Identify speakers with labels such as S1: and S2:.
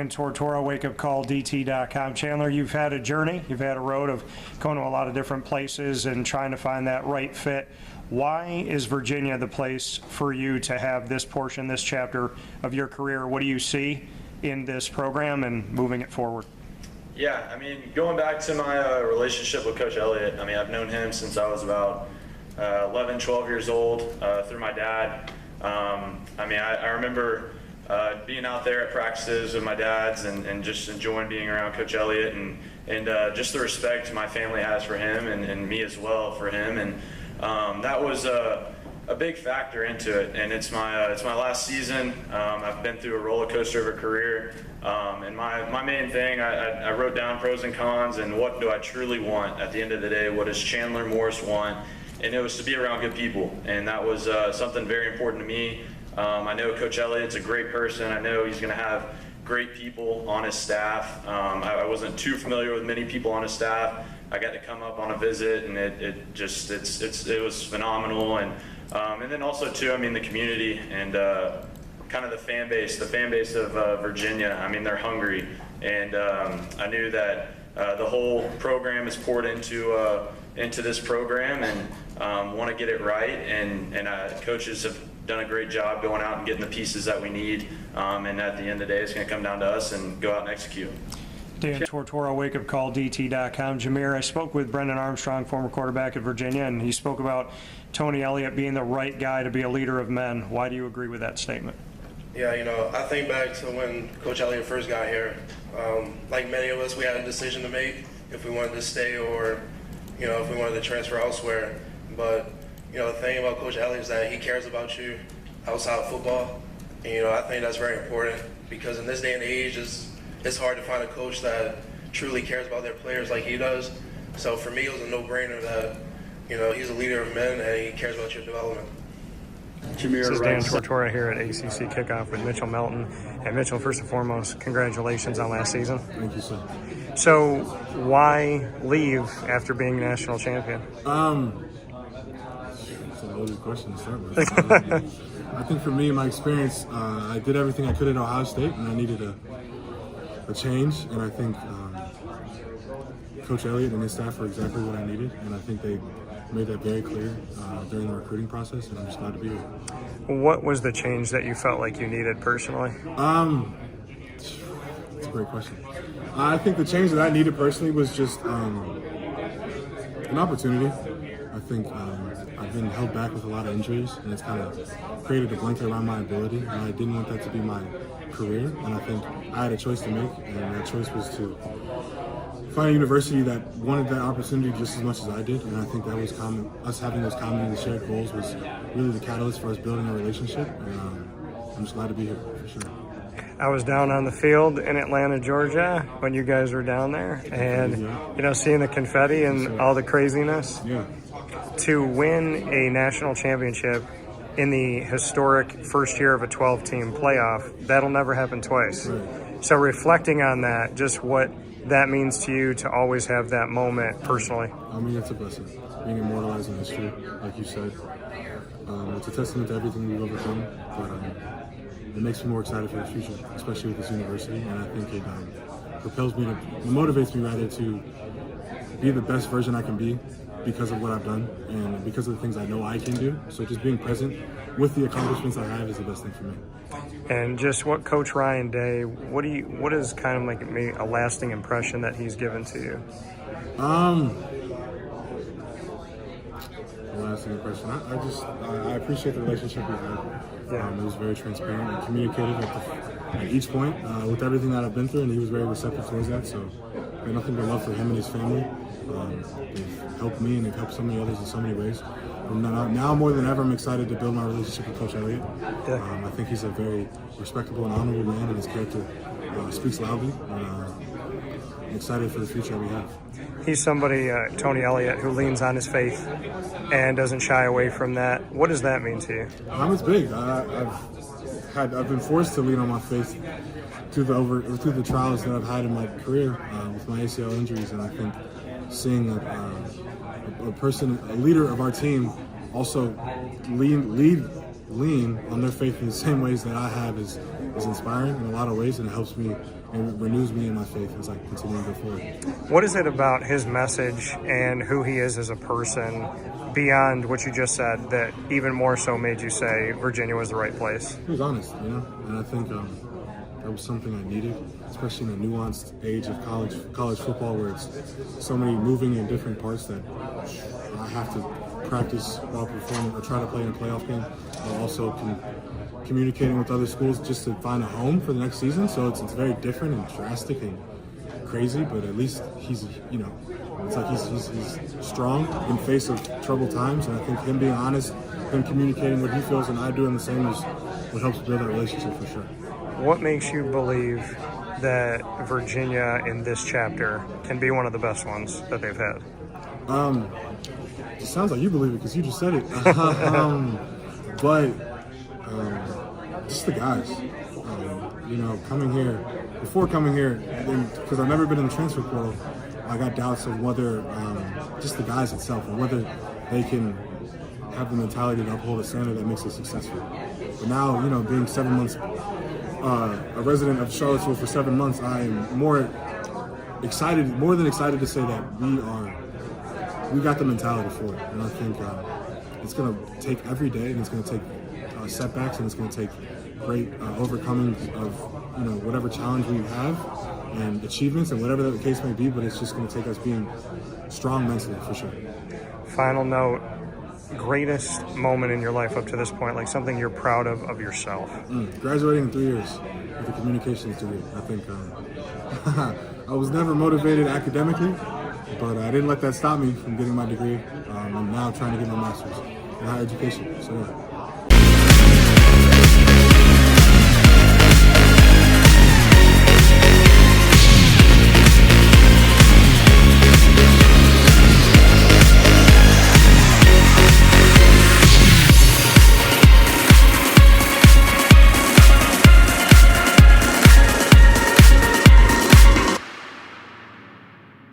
S1: Dan Tortora, WakeUpCall, Chandler, you've had a journey. You've had a road of going to a lot of different places and trying to find that right fit. Why is Virginia the place for you to have this portion, this chapter of your career? What do you see in this program and moving it forward?
S2: Yeah, I mean, going back to my relationship with Coach Elliott, I mean, I've known him since I was about 11, 12 years old through my dad. I mean, I remember being out there at practices with my dads and just enjoying being around Coach Elliott and just the respect my family has for him and me as well for him. And that was a big factor into it. And it's my last season. I've been through a roller coaster of a career. And my main thing, I wrote down pros and cons and what do I truly want at the end of the day. What does Chandler Morris want? And it was to be around good people. And that was something very important to me. I know Coach Elliott's a great person. I know he's going to have great people on his staff. I wasn't too familiar with many people on his staff. I got to come up on a visit, and it was phenomenal. And then also too, I mean, the community and kind of the fan base of Virginia. I mean, they're hungry, and I knew that the whole program is poured into this program and want to get it right. And coaches have done a great job going out and getting the pieces that we need. And at the end of the day, it's going to come down to us and go out and execute.
S1: Dan Tortora, WakeUpCall, Jahmeer, I spoke with Brendan Armstrong, former quarterback at Virginia, and he spoke about Tony Elliott being the right guy to be a leader of men. Why do you agree with that statement?
S3: Yeah, you know, I think back to when Coach Elliott first got here. Like many of us, we had a decision to make if we wanted to stay or, you know, if we wanted to transfer elsewhere. But, you know, the thing about Coach Elliott is that he cares about you outside of football. And, you know, I think that's very important because in this day and age, it's hard to find a coach that truly cares about their players like he does. So for me, it was a no-brainer that, you know, he's a leader of men and he cares about your development.
S1: This is Dan Tortora here at ACC Kickoff with Mitchell Melton. And Mitchell, first and foremost, congratulations on last season.
S4: Thank you, sir.
S1: So why leave after being national champion?
S4: It's a loaded question to start with. I think for me, my experience, I did everything I could at Ohio State, and I needed a change. And I think Coach Elliott and his staff were exactly what I needed, and I think they made that very clear during the recruiting process, and I'm just glad to be here.
S1: What was the change that you felt like you needed personally?
S4: That's a great question. I think the change that I needed personally was just an opportunity. I think I've been held back with a lot of injuries, and it's kind of created a blanket around my ability, and I didn't want that to be my career, and I think I had a choice to make, and that choice was to find a university that wanted that opportunity just as much as I did, and I think that was common. Us having those common and shared goals was really the catalyst for us building a relationship, and I'm just glad to be here, for sure.
S1: I was down on the field in Atlanta, Georgia, when you guys were down there, and you know, seeing the confetti and all the craziness.
S4: Yeah.
S1: To win a national championship in the historic first year of a 12-team playoff, that'll never happen twice.
S4: Right.
S1: So reflecting on that, just what that means to you to always have that moment personally.
S4: I mean, it's a blessing. Being immortalized in history, like you said. It's a testament to everything we've overcome, but it makes me more excited for the future, especially with this university, and I think it motivates me rather to be the best version I can be because of what I've done and because of the things I know I can do. So just being present with the accomplishments I have is the best thing for me.
S1: And just what Coach Ryan Day, what is kind of like a lasting impression that he's given to you?
S4: Lasting impression. I appreciate the relationship we've had.
S1: Yeah.
S4: It was very transparent and communicative at each point with everything that I've been through, and he was very receptive towards that. So I have nothing but love for him and his family. They've helped me and they've helped so many others in so many ways. Now more than ever, I'm excited to build my relationship with Coach Elliott.
S1: Yeah.
S4: I think he's a very respectable and honorable man, and his character speaks loudly. I'm excited for the future we have.
S1: He's somebody, Tony Elliott, who leans on his faith and doesn't shy away from that. What does that mean to you?
S4: It's big. I've been forced to lean on my faith through the trials that I've had in my career with my ACL injuries, and I think seeing a leader of our team, also lean on their faith in the same ways that I have is is inspiring in a lot of ways, and it helps me and it renews me in my faith as I continue to go forward.
S1: What is it about his message and who he is as a person, beyond what you just said, that even more so made you say Virginia was the right place?
S4: He was honest, and I think that was something I needed, especially in the nuanced age of college football, where it's so many moving in different parts that I have to practice while performing or try to play in a playoff game, while also communicating with other schools just to find a home for the next season. So it's very different and drastic and crazy, but at least he's, it's like he's strong in face of troubled times, and I think him being honest, him communicating what he feels and I doing the same is what helps build that relationship for sure.
S1: What makes you believe that Virginia in this chapter can be one of the best ones that they've had?
S4: It sounds like you believe it because you just said it. Just the guys. Coming here, before coming here, because I've never been in the transfer portal, I got doubts of whether just the guys itself and whether they can have the mentality to uphold a standard that makes us successful. But now, being 7 months, a resident of Charlottesville for 7 months, I am more than excited to say that we got the mentality for it. And I think it's going to take every day, and it's going to take setbacks, and it's going to take great overcoming of whatever challenge we have and achievements and whatever the case may be, but it's just going to take us being strong mentally for sure.
S1: Final note, greatest moment in your life up to this point, like something you're proud of yourself?
S4: Graduating in 3 years with a communications degree. I think I was never motivated academically, but I didn't let that stop me from getting my degree. I'm now trying to get my master's in higher education. So yeah.